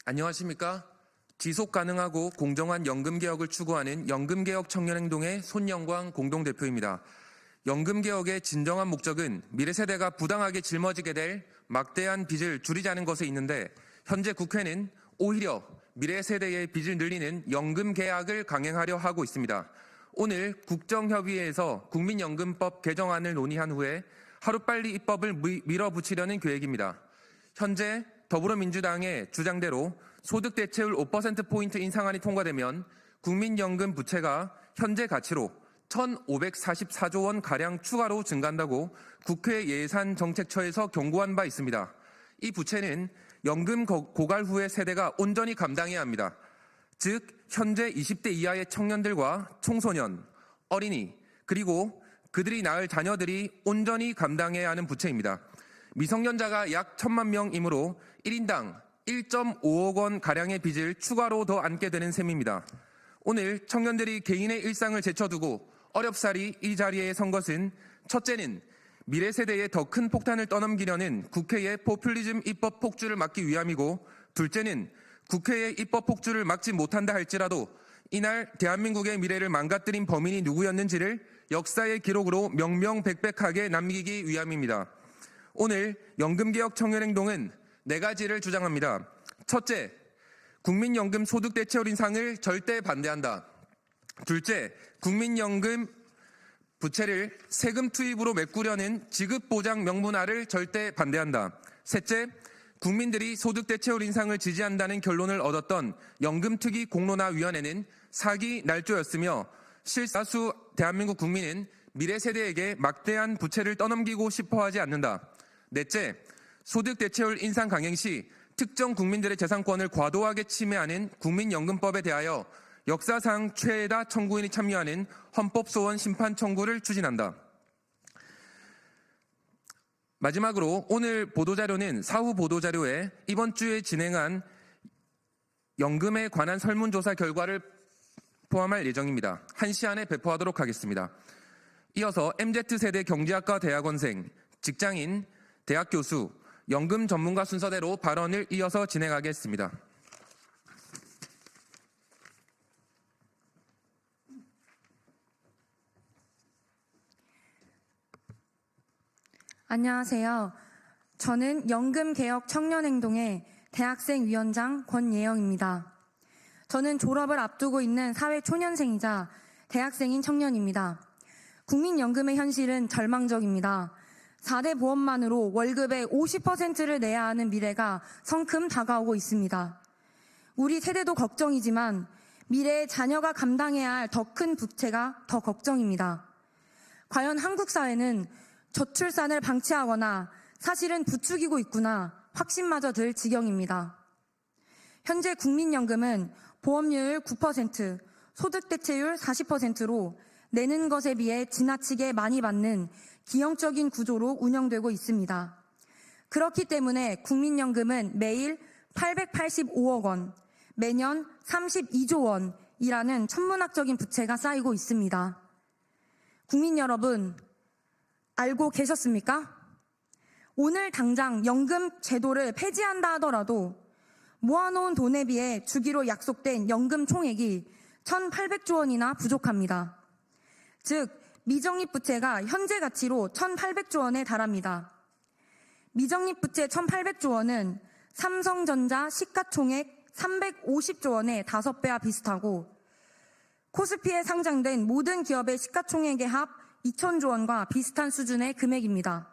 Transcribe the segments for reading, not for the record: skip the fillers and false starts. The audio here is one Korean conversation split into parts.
안녕하십니까? 지속 가능하고 공정한 연금개혁을 추구하는 연금개혁 청년행동의 손영광 공동대표입니다. 연금개혁의 진정한 목적은 미래 세대가 부당하게 짊어지게 될 막대한 빚을 줄이자는 것에 있는데, 현재 국회는 오히려 미래 세대의 빚을 늘리는 연금개혁을 강행하려 하고 있습니다. 오늘 국정협의회에서 국민연금법 개정안을 논의한 후에 하루빨리 입법을 밀어붙이려는 계획입니다. 현재 더불어민주당의 주장대로 소득 대체율 5%포인트 인상안이 통과되면 국민연금 부채가 현재 가치로 1,544조 원가량 추가로 증가한다고 국회 예산정책처에서 경고한 바 있습니다. 이 부채는 연금 고갈 후의 세대가 온전히 감당해야 합니다. 즉, 현재 20대 이하의 청년들과 청소년, 어린이, 그리고 그들이 낳을 자녀들이 온전히 감당해야 하는 부채입니다. 미성년자가 약 1,000만 명이므로 1인당 1.5억 원 가량의 빚을 추가로 더 안게 되는 셈입니다. 오늘 청년들이 개인의 일상을 제쳐두고 어렵사리 이 자리에 선 것은, 첫째는 미래 세대에 더 큰 폭탄을 떠넘기려는 국회의 포퓰리즘 입법 폭주를 막기 위함이고, 둘째는 국회의 입법 폭주를 막지 못한다 할지라도 이날 대한민국의 미래를 망가뜨린 범인이 누구였는지를 역사의 기록으로 명명백백하게 남기기 위함입니다. 오늘 연금개혁 청년행동은 4가지를 주장합니다. 첫째, 국민연금 소득 대체율 인상을 절대 반대한다. 둘째, 국민연금 부채를 세금 투입으로 메꾸려는 지급보장 명분화를 절대 반대한다. 셋째, 국민들이 소득 대체율 인상을 지지한다는 결론을 얻었던 연금특위 공론화위원회는 사기 날조였으며, 실사수 대한민국 국민은 미래 세대에게 막대한 부채를 떠넘기고 싶어하지 않는다. 넷째, 소득 대체율 인상 강행 시 특정 국민들의 재산권을 과도하게 침해하는 국민연금법에 대하여 역사상 최다 청구인이 참여하는 헌법소원 심판 청구를 추진한다. 마지막으로 오늘 보도자료는 사후 보도자료에 이번 주에 진행한 연금에 관한 설문조사 결과를 포함할 예정입니다. 1시 안에 배포하도록 하겠습니다. 이어서 MZ세대 경제학과 대학원생, 직장인, 대학 교수, 연금 전문가 순서대로 발언을 이어서 진행하겠습니다. 안녕하세요. 저는 연금개혁 청년행동의 대학생위원장 권예영입니다. 저는 졸업을 앞두고 있는 사회초년생이자 대학생인 청년입니다. 국민연금의 현실은 절망적입니다. 4대 보험만으로 월급의 50%를 내야 하는 미래가 성큼 다가오고 있습니다. 우리 세대도 걱정이지만 미래의 자녀가 감당해야 할 더 큰 부채가 더 걱정입니다. 과연 한국 사회는 저출산을 방치하거나 사실은 부추기고 있구나 확신마저 들 지경입니다. 현재 국민연금은 보험료율 9%, 소득대체율 40%로 내는 것에 비해 지나치게 많이 받는 기형적인 구조로 운영되고 있습니다. 그렇기 때문에 국민연금은 매일 885억 원, 매년 32조 원이라는 천문학적인 부채가 쌓이고 있습니다. 국민 여러분, 알고 계셨습니까? 오늘 당장 연금 제도를 폐지한다 하더라도 모아놓은 돈에 비해 주기로 약속된 연금 총액이 1,800조 원이나 부족합니다. 즉, 미적립 부채가 현재 가치로 1,800조 원에 달합니다. 미적립 부채 1,800조 원은 삼성전자 시가총액 350조 원의 5배와 비슷하고, 코스피에 상장된 모든 기업의 시가총액의 합 2,000조 원과 비슷한 수준의 금액입니다.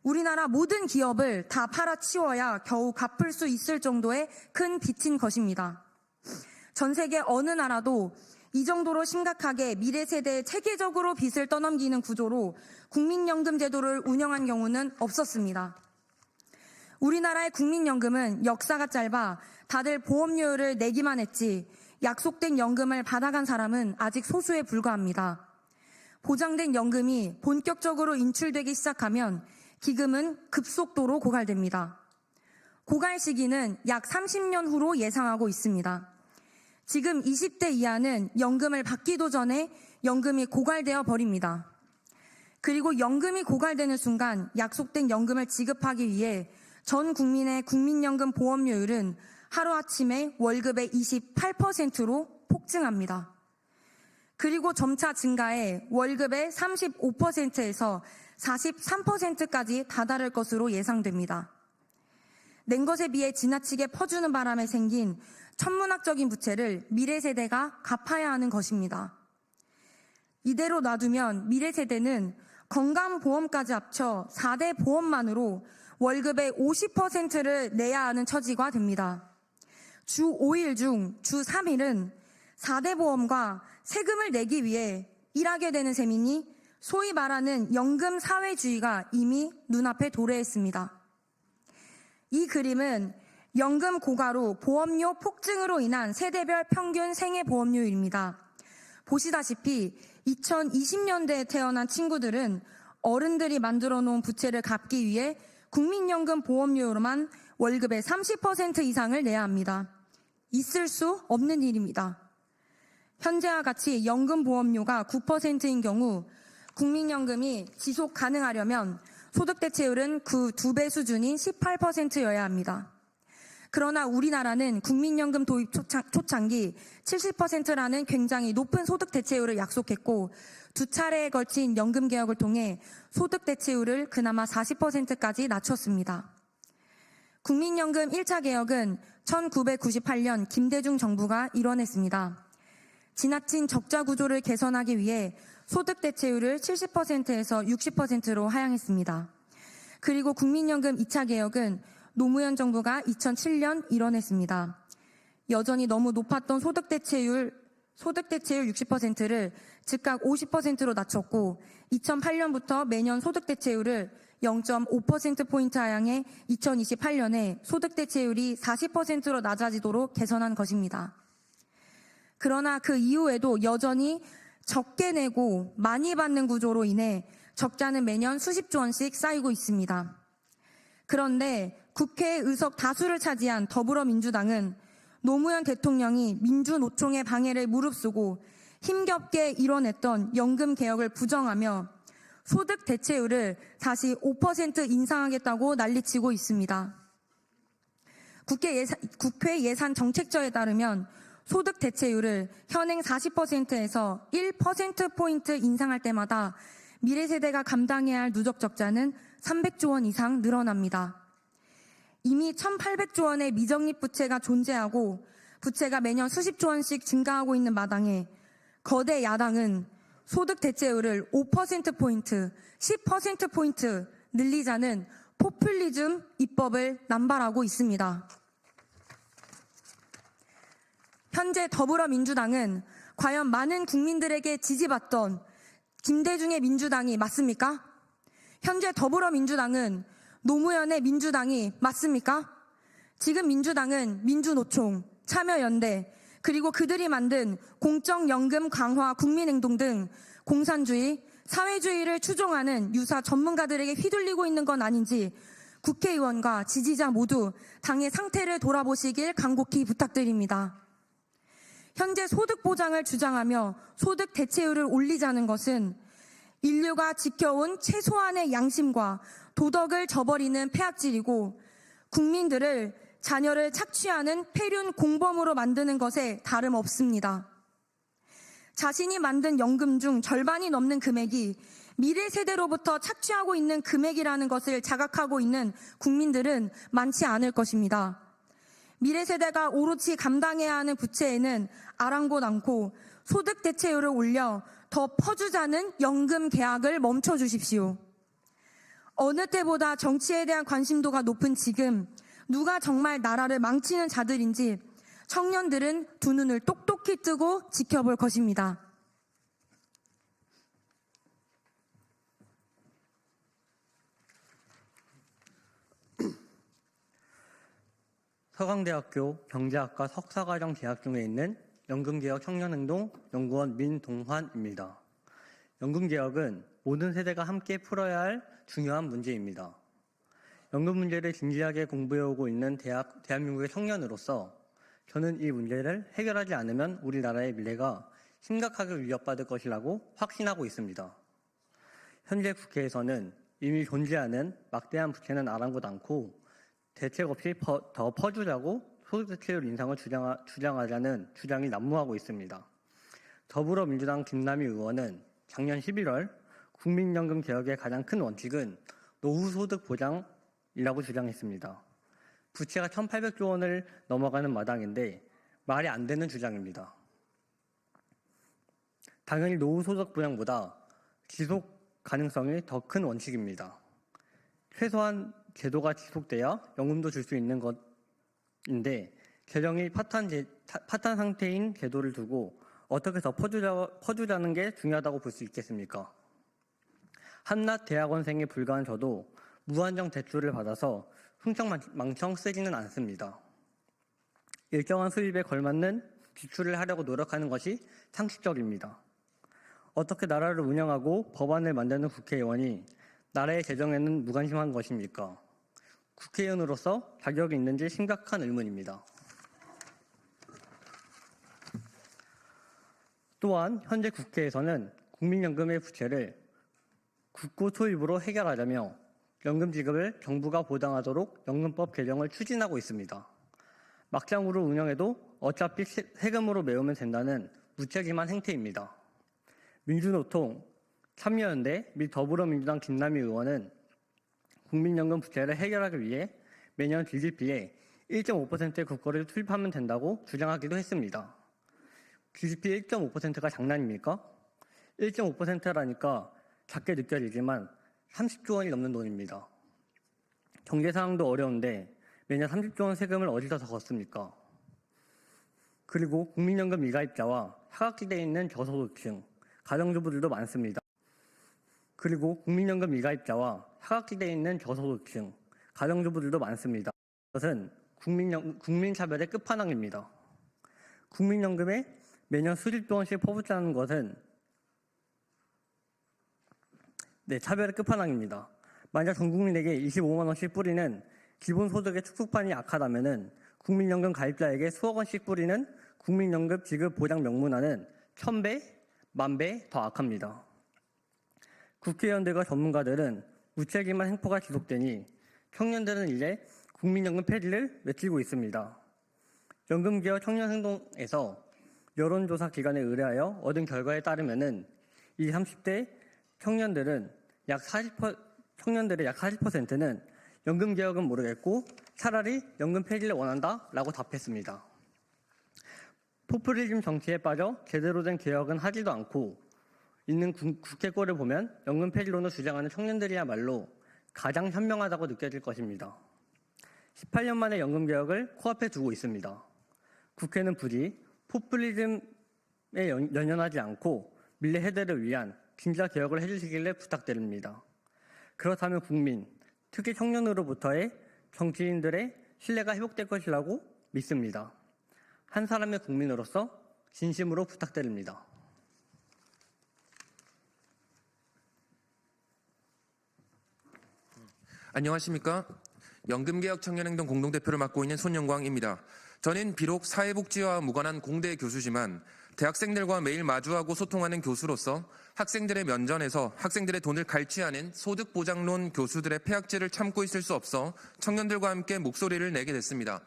우리나라 모든 기업을 다 팔아치워야 겨우 갚을 수 있을 정도의 큰 빚인 것입니다. 전 세계 어느 나라도 이 정도로 심각하게 미래 세대에 체계적으로 빚을 떠넘기는 구조로 국민연금 제도를 운영한 경우는 없었습니다. 우리나라의 국민연금은 역사가 짧아 다들 보험료를 내기만 했지 약속된 연금을 받아간 사람은 아직 소수에 불과합니다. 보장된 연금이 본격적으로 인출되기 시작하면 기금은 급속도로 고갈됩니다. 고갈 시기는 약 30년 후로 예상하고 있습니다. 지금 20대 이하는 연금을 받기도 전에 연금이 고갈되어 버립니다. 그리고 연금이 고갈되는 순간 약속된 연금을 지급하기 위해 전 국민의 국민연금 보험료율은 하루아침에 월급의 28%로 폭증합니다. 그리고 점차 증가해 월급의 35%에서 43%까지 다다를 것으로 예상됩니다. 낸 것에 비해 지나치게 퍼주는 바람에 생긴 천문학적인 부채를 미래 세대가 갚아야 하는 것입니다. 이대로 놔두면 미래 세대는 건강보험까지 합쳐 4대 보험만으로 월급의 50%를 내야 하는 처지가 됩니다. 주 5일 중 주 3일은 4대 보험과 세금을 내기 위해 일하게 되는 셈이니 소위 말하는 연금 사회주의가 이미 눈앞에 도래했습니다. 이 그림은 연금 고가로 보험료 폭증으로 인한 세대별 평균 생애 보험료입니다. 보시다시피 2020년대에 태어난 친구들은 어른들이 만들어 놓은 부채를 갚기 위해 국민연금 보험료로만 월급의 30% 이상을 내야 합니다. 있을 수 없는 일입니다. 현재와 같이 연금 보험료가 9%인 경우 국민연금이 지속 가능하려면 소득 대체율은 그 2배 수준인 18%여야 합니다. 그러나 우리나라는 국민연금 도입 초창기 70%라는 굉장히 높은 소득 대체율을 약속했고 두 차례에 걸친 연금 개혁을 통해 소득 대체율을 그나마 40%까지 낮췄습니다. 국민연금 1차 개혁은 1998년 김대중 정부가 이뤄냈습니다. 지나친 적자 구조를 개선하기 위해 소득 대체율을 70%에서 60%로 하향했습니다. 그리고 국민연금 2차 개혁은 노무현 정부가 2007년 이뤄냈습니다. 여전히 너무 높았던 소득 대체율 60%를 즉각 50%로 낮췄고 2008년부터 매년 소득 대체율을 0.5%포인트 하향해 2028년에 소득 대체율이 40%로 낮아지도록 개선한 것입니다. 그러나 그 이후에도 여전히 적게 내고 많이 받는 구조로 인해 적자는 매년 수십조 원씩 쌓이고 있습니다. 그런데 국회 의석 다수를 차지한 더불어민주당은 노무현 대통령이 민주노총의 방해를 무릅쓰고 힘겹게 이뤄냈던 연금 개혁을 부정하며 소득 대체율을 다시 5% 인상하겠다고 난리치고 있습니다. 국회 예산 정책처에 따르면 소득 대체율을 현행 40%에서 1%포인트 인상할 때마다 미래 세대가 감당해야 할 누적 적자는 300조 원 이상 늘어납니다. 이미 1,800조 원의 미적립 부채가 존재하고 부채가 매년 수십조 원씩 증가하고 있는 마당에 거대 야당은 소득 대체율을 5%포인트, 10%포인트 늘리자는 포퓰리즘 입법을 남발하고 있습니다. 현재 더불어민주당은 과연 많은 국민들에게 지지받던 김대중의 민주당이 맞습니까? 현재 더불어민주당은 노무현의 민주당이 맞습니까? 지금 민주당은 민주노총, 참여연대, 그리고 그들이 만든 공적연금 강화 국민행동 등 공산주의, 사회주의를 추종하는 유사 전문가들에게 휘둘리고 있는 건 아닌지 국회의원과 지지자 모두 당의 상태를 돌아보시길 간곡히 부탁드립니다. 현재 소득 보장을 주장하며 소득 대체율을 올리자는 것은 인류가 지켜온 최소한의 양심과 도덕을 저버리는 폐악질이고 국민들을 자녀를 착취하는 폐륜 공범으로 만드는 것에 다름없습니다. 자신이 만든 연금 중 절반이 넘는 금액이 미래 세대로부터 착취하고 있는 금액이라는 것을 자각하고 있는 국민들은 많지 않을 것입니다. 미래 세대가 오롯이 감당해야 하는 부채에는 아랑곳 않고 소득 대체율을 올려 더 퍼주자는 연금 개혁을 멈춰주십시오. 어느 때보다 정치에 대한 관심도가 높은 지금 누가 정말 나라를 망치는 자들인지 청년들은 두 눈을 똑똑히 뜨고 지켜볼 것입니다. 서강대학교 경제학과 석사과정 재학 중에 있는 연금개혁 청년행동 연구원 민동환입니다. 연금개혁은 모든 세대가 함께 풀어야 할 중요한 문제입니다. 연금 문제를 진지하게 공부해오고 있는 대한민국의 청년으로서 저는 이 문제를 해결하지 않으면 우리나라의 미래가 심각하게 위협받을 것이라고 확신하고 있습니다. 현재 국회에서는 이미 존재하는 막대한 부채는 아랑곳 않고 대책 없이 더 퍼주자고 소득대체율 인상을 주장하자는 주장이 난무하고 있습니다. 더불어민주당 김남희 의원은 작년 11월 국민연금 개혁의 가장 큰 원칙은 노후소득 보장이라고 주장했습니다. 부채가 1,800조 원을 넘어가는 마당인데 말이 안 되는 주장입니다. 당연히 노후소득 보장보다 지속 가능성이 더 큰 원칙입니다. 최소한 제도가 지속돼야 연금도 줄 수 있는 것인데 재정이 파탄 상태인 제도를 두고 어떻게 더 퍼주자는 게 중요하다고 볼 수 있겠습니까? 한낱 대학원생에 불과한 저도 무한정 대출을 받아서 흥청망청 쓰지는 않습니다. 일정한 수입에 걸맞는 지출을 하려고 노력하는 것이 상식적입니다. 어떻게 나라를 운영하고 법안을 만드는 국회의원이 나라의 재정에는 무관심한 것입니까? 국회의원으로서 자격이 있는지 심각한 의문입니다. 또한 현재 국회에서는 국민연금의 부채를 국고 소입으로 해결하자며 연금 지급을 정부가 보장하도록 연금법 개정을 추진하고 있습니다. 막장으로 운영해도 어차피 세금으로 메우면 된다는 무책임한 행태입니다. 민주노총, 참여연대 및 더불어민주당 김남희 의원은 국민연금 부채를 해결하기 위해 매년 GDP에 1.5%의 국고를 투입하면 된다고 주장하기도 했습니다. GDP 1.5%가 장난입니까? 1.5%라니까 작게 느껴지지만 30조 원이 넘는 돈입니다. 경제 상황도 어려운데 매년 30조 원 세금을 어디서 더 걷습니까? 그리고 국민연금 미가입자와 사각지대에 있는 저소득층, 가정주부들도 많습니다. 그리고 국민연금 미가입자와 사각지대에 있는 저소득층, 가정주부들도 많습니다. 이것은 국민차별의 끝판왕입니다. 국민연금에 매년 수십조 원씩 퍼붓자는 것은 차별의 끝판왕입니다. 만약 전 국민에게 25만 원씩 뿌리는 기본소득의 축소판이 악하다면 국민연금 가입자에게 수억 원씩 뿌리는 국민연금 지급 보장 명문화는 1000배, 10,000배 더 악합니다. 국회의원들과 전문가들은 무책임한 행포가 지속되니 청년들은 이제 국민연금 폐지를 외치고 있습니다. 연금개혁 청년행동에서 여론조사 기관에 의뢰하여 얻은 결과에 따르면 20, 30대 청년들의 약 40%는 연금개혁은 모르겠고 차라리 연금 폐지를 원한다라고 답했습니다. 포퓰리즘 정치에 빠져 제대로 된 개혁은 하지도 않고 있는 국회 꼴을 보면 연금 폐지론을 주장하는 청년들이야말로 가장 현명하다고 느껴질 것입니다. 18년 만에 연금개혁을 코앞에 두고 있습니다. 국회는 부디 포퓰리즘에 연연하지 않고 미래 세대를 위한 진짜 개혁을 해주시길래 부탁드립니다. 그렇다면 국민, 특히 청년으로부터의 정치인들의 신뢰가 회복될 것이라고 믿습니다. 한 사람의 국민으로서 진심으로 부탁드립니다. 안녕하십니까? 연금개혁 청년행동 공동대표를 맡고 있는 손영광입니다. 저는 비록 사회복지와 무관한 공대 교수지만 대학생들과 매일 마주하고 소통하는 교수로서 학생들의 면전에서 학생들의 돈을 갈취하는 소득보장론 교수들의 폐악질을 참고 있을 수 없어 청년들과 함께 목소리를 내게 됐습니다.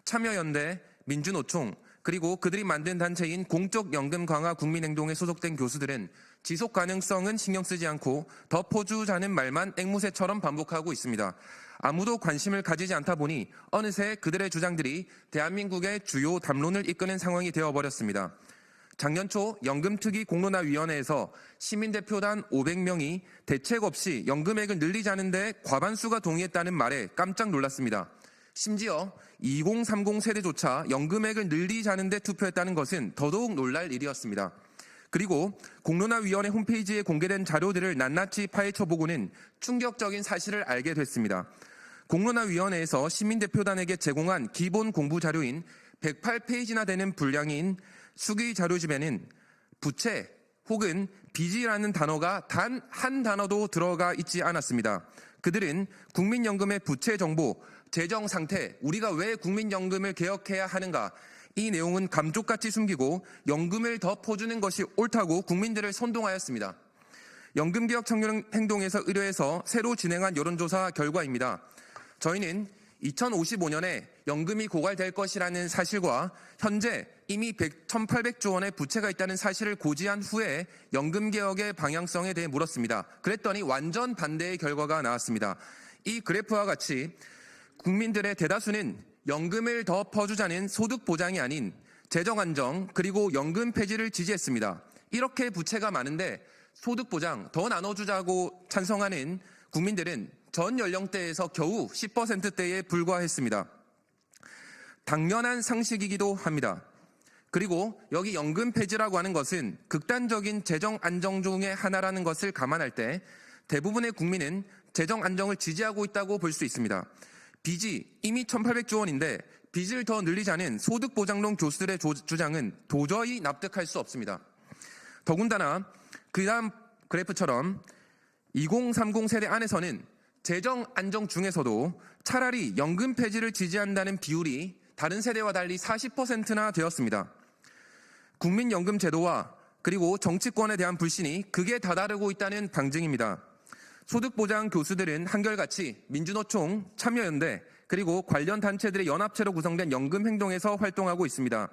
참여연대, 민주노총, 그리고 그들이 만든 단체인 공적연금 강화 국민행동에 소속된 교수들은 지속 가능성은 신경 쓰지 않고 더 포주자는 말만 앵무새처럼 반복하고 있습니다. 아무도 관심을 가지지 않다 보니 어느새 그들의 주장들이 대한민국의 주요 담론을 이끄는 상황이 되어버렸습니다. 작년 초 연금특위 공론화위원회에서 시민대표단 500명이 대책 없이 연금액을 늘리자는 데 과반수가 동의했다는 말에 깜짝 놀랐습니다. 심지어 2030 세대조차 연금액을 늘리자는 데 투표했다는 것은 더더욱 놀랄 일이었습니다. 그리고 공론화위원회 홈페이지에 공개된 자료들을 낱낱이 파헤쳐보고는 충격적인 사실을 알게 됐습니다. 공론화위원회에서 시민대표단에게 제공한 기본 공부 자료인 108페이지나 되는 분량인 수기 자료집에는 부채 혹은 빚이라는 단어가 단 한 단어도 들어가 있지 않았습니다. 그들은 국민연금의 부채 정보, 재정 상태, 우리가 왜 국민연금을 개혁해야 하는가, 이 내용은 감쪽같이 숨기고 연금을 더 퍼주는 것이 옳다고 국민들을 선동하였습니다. 연금개혁 청년행동에서 의뢰해서 새로 진행한 여론조사 결과입니다. 저희는 2055년에 연금이 고갈될 것이라는 사실과 현재 이미 1,800조 원의 부채가 있다는 사실을 고지한 후에 연금개혁의 방향성에 대해 물었습니다. 그랬더니 완전 반대의 결과가 나왔습니다. 이 그래프와 같이 국민들의 대다수는 연금을 더 퍼주자는 소득 보장이 아닌 재정 안정 그리고 연금 폐지를 지지했습니다. 이렇게 부채가 많은데 소득 보장 더 나눠주자고 찬성하는 국민들은 전 연령대에서 겨우 10%대에 불과했습니다. 당연한 상식이기도 합니다. 그리고 여기 연금 폐지라고 하는 것은 극단적인 재정 안정 중의 하나라는 것을 감안할 때 대부분의 국민은 재정 안정을 지지하고 있다고 볼 수 있습니다. 빚이 이미 1,800조 원인데 빚을 더 늘리자는 소득보장론 교수들의 주장은 도저히 납득할 수 없습니다. 더군다나 그 다음 그래프처럼 2030 세대 안에서는 재정 안정 중에서도 차라리 연금 폐지를 지지한다는 비율이 다른 세대와 달리 40%나 되었습니다. 국민연금 제도와 그리고 정치권에 대한 불신이 극에 다다르고 있다는 방증입니다. 소득보장 교수들은 한결같이 민주노총, 참여연대 그리고 관련 단체들의 연합체로 구성된 연금행동에서 활동하고 있습니다.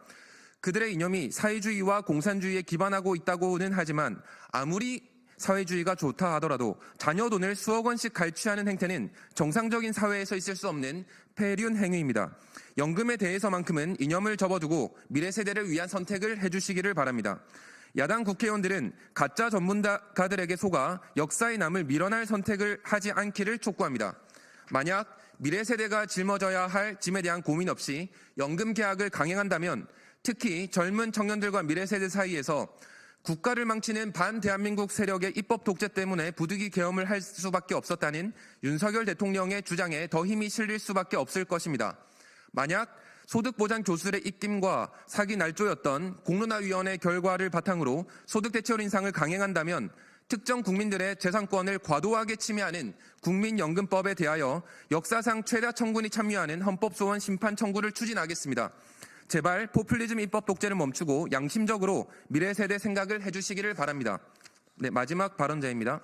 그들의 이념이 사회주의와 공산주의에 기반하고 있다고는 하지만 아무리 사회주의가 좋다 하더라도 자녀 돈을 수억 원씩 갈취하는 행태는 정상적인 사회에서 있을 수 없는 폐륜 행위입니다. 연금에 대해서만큼은 이념을 접어두고 미래 세대를 위한 선택을 해주시기를 바랍니다. 야당 국회의원들은 가짜 전문가들에게 속아 역사에 남을 미련할 선택을 하지 않기를 촉구합니다. 만약 미래 세대가 짊어져야 할 짐에 대한 고민 없이 연금 개혁을 강행한다면 특히 젊은 청년들과 미래 세대 사이에서 국가를 망치는 반대한민국 세력의 입법 독재 때문에 부득이 계엄을 할 수밖에 없었다는 윤석열 대통령의 주장에 더 힘이 실릴 수밖에 없을 것입니다. 만약 소득보장 교수들의 입김과 사기 날조였던 공론화위원회 결과를 바탕으로 소득대체율 인상을 강행한다면 특정 국민들의 재산권을 과도하게 침해하는 국민연금법에 대하여 역사상 최다 청군이 참여하는 헌법소원 심판 청구를 추진하겠습니다. 제발 포퓰리즘 입법 독재를 멈추고 양심적으로 미래 세대 생각을 해주시기를 바랍니다. 네, 마지막 발언자입니다.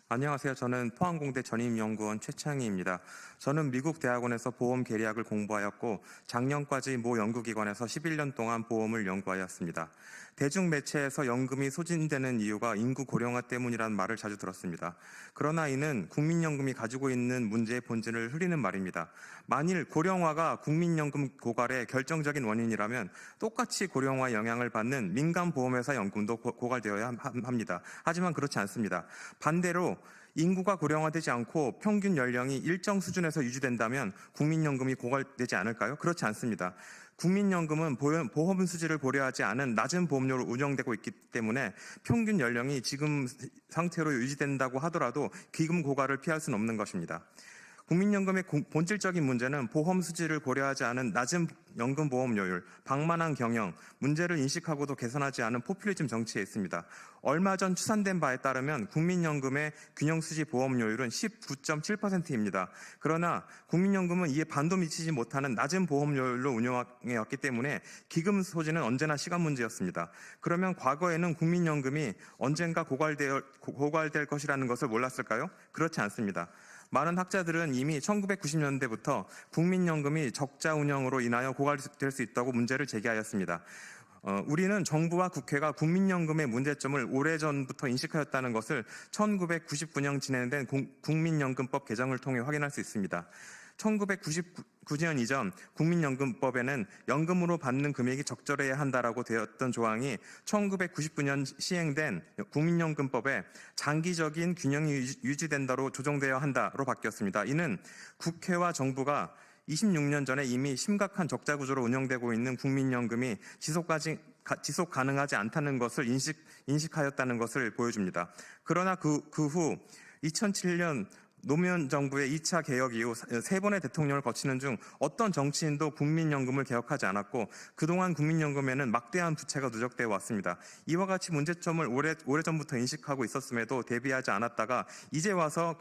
안녕하세요. 저는 포항공대 전임연구원 최창희입니다. 저는 미국 대학원에서 보험 계리학을 공부하였고 작년까지 모 연구기관에서 11년 동안 보험을 연구하였습니다. 대중매체에서 연금이 소진되는 이유가 인구 고령화 때문이라는 말을 자주 들었습니다. 그러나 이는 국민연금이 가지고 있는 문제의 본질을 흐리는 말입니다. 만일 고령화가 국민연금 고갈의 결정적인 원인이라면 똑같이 고령화 영향을 받는 민간보험회사 연금도 고갈되어야 합니다. 하지만 그렇지 않습니다. 반대로 인구가 고령화되지 않고 평균 연령이 일정 수준에서 유지된다면 국민연금이 고갈되지 않을까요? 그렇지 않습니다. 국민연금은 보험 수지를 고려하지 않은 낮은 보험료로 운영되고 있기 때문에 평균 연령이 지금 상태로 유지된다고 하더라도 기금 고갈을 피할 수는 없는 것입니다. 국민연금의 본질적인 문제는 보험 수지를 고려하지 않은 낮은 연금보험료율, 방만한 경영, 문제를 인식하고도 개선하지 않은 포퓰리즘 정치에 있습니다. 얼마 전 추산된 바에 따르면 국민연금의 균형수지 보험료율은 19.7%입니다. 그러나 국민연금은 이에 반도 미치지 못하는 낮은 보험료율로 운영해왔기 때문에 기금 소진은 언제나 시간 문제였습니다. 그러면 과거에는 국민연금이 언젠가 고갈될 것이라는 것을 몰랐을까요? 그렇지 않습니다. 많은 학자들은 이미 1990년대부터 국민연금이 적자 운영으로 인하여 고갈될 수 있다고 문제를 제기하였습니다. 우리는 정부와 국회가 국민연금의 문제점을 오래전부터 인식하였다는 것을 1999년 진행된 국민연금법 개정을 통해 확인할 수 있습니다. 1999년 이전 국민연금법에는 연금으로 받는 금액이 적절해야 한다라고 되었던 조항이 1999년 시행된 국민연금법에 장기적인 균형이 유지된다로 조정되어야 한다로 바뀌었습니다. 이는 국회와 정부가 26년 전에 이미 심각한 적자 구조로 운영되고 있는 국민연금이 지속 가능하지 않다는 것을 인식하였다는 것을 보여줍니다. 그러나 그 후 2007년 노무현 정부의 2차 개혁 이후 3번의 대통령을 거치는 중 어떤 정치인도 국민연금을 개혁하지 않았고 그동안 국민연금에는 막대한 부채가 누적되어 왔습니다. 이와 같이 문제점을 오래전부터 인식하고 있었음에도 대비하지 않았다가 이제 와서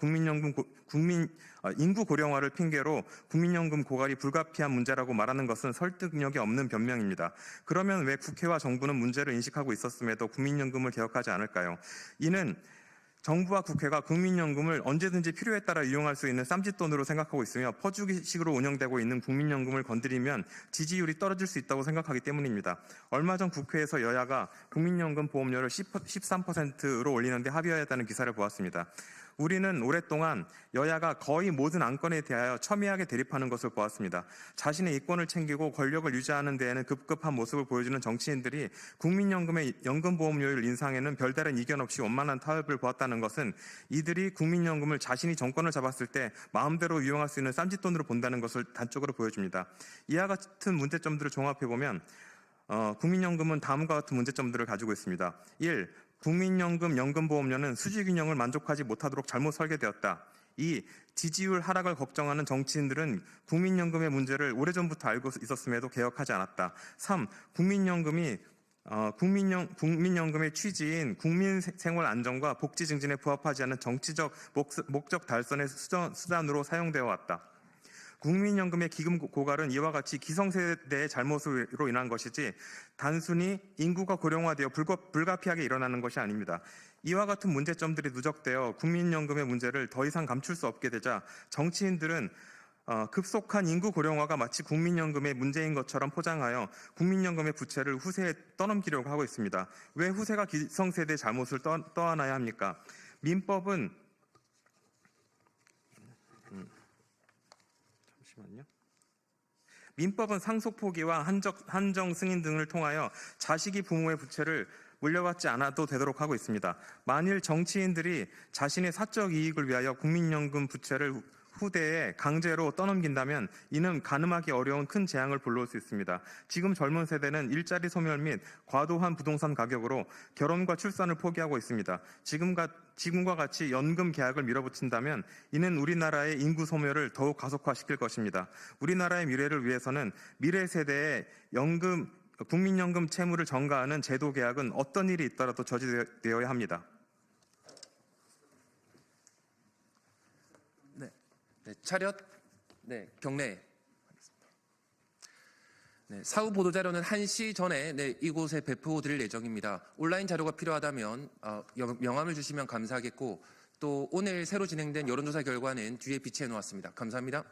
인구 고령화를 핑계로 국민연금 고갈이 불가피한 문제라고 말하는 것은 설득력이 없는 변명입니다. 그러면 왜 국회와 정부는 문제를 인식하고 있었음에도 국민연금을 개혁하지 않을까요? 이는 정부와 국회가 국민연금을 언제든지 필요에 따라 이용할 수 있는 쌈짓돈으로 생각하고 있으며 퍼주기식으로 운영되고 있는 국민연금을 건드리면 지지율이 떨어질 수 있다고 생각하기 때문입니다. 얼마 전 국회에서 여야가 국민연금 보험료를 13%로 올리는데 합의하였다는 기사를 보았습니다. 우리는 오랫동안 여야가 거의 모든 안건에 대하여 첨예하게 대립하는 것을 보았습니다. 자신의 이권을 챙기고 권력을 유지하는 데에는 급급한 모습을 보여주는 정치인들이 국민연금의 연금보험료율 인상에는 별다른 이견 없이 원만한 타협을 보았다는 것은 이들이 국민연금을 자신이 정권을 잡았을 때 마음대로 이용할 수 있는 쌈짓돈으로 본다는 것을 단적으로 보여줍니다. 이와 같은 문제점들을 종합해보면 국민연금은 다음과 같은 문제점들을 가지고 있습니다. 1. 국민연금 연금보험료는 수지균형을 만족하지 못하도록 잘못 설계되었다. 2. 지지율 하락을 걱정하는 정치인들은 국민연금의 문제를 오래전부터 알고 있었음에도 개혁하지 않았다. 3. 국민연금의 취지인 국민 생활 안정과 복지 증진에 부합하지 않는 정치적 목적 달성의 수단으로 사용되어 왔다. 국민연금의 기금 고갈은 이와 같이 기성세대의 잘못으로 인한 것이지 단순히 인구가 고령화되어 불가피하게 일어나는 것이 아닙니다. 이와 같은 문제점들이 누적되어 국민연금의 문제를 더 이상 감출 수 없게 되자 정치인들은 급속한 인구 고령화가 마치 국민연금의 문제인 것처럼 포장하여 국민연금의 부채를 후세에 떠넘기려고 하고 있습니다. 왜 후세가 기성세대의 잘못을 떠안아야 합니까? 민법은 상속 포기와 한정 승인 등을 통하여 자식이 부모의 부채를 물려받지 않아도 되도록 하고 있습니다. 만일 정치인들이 자신의 사적 이익을 위하여 국민연금 부채를 후대에 강제로 떠넘긴다면 이는 가늠하기 어려운 큰 재앙을 불러올 수 있습니다. 지금 젊은 세대는 일자리 소멸 및 과도한 부동산 가격으로 결혼과 출산을 포기하고 있습니다. 지금과 같이 연금 계약을 밀어붙인다면 이는 우리나라의 인구 소멸을 더욱 가속화시킬 것입니다. 우리나라의 미래를 위해서는 미래 세대의 국민연금 채무를 전가하는 제도 개혁은 어떤 일이 있더라도 저지되어야 합니다. 차렷. 경례. 사후 보도자료는 1시 전에 이곳에 배포드릴 예정입니다. 온라인 자료가 필요하다면 명함을 주시면 감사하겠고 또 오늘 새로 진행된 여론조사 결과는 뒤에 비치해 놓았습니다. 감사합니다.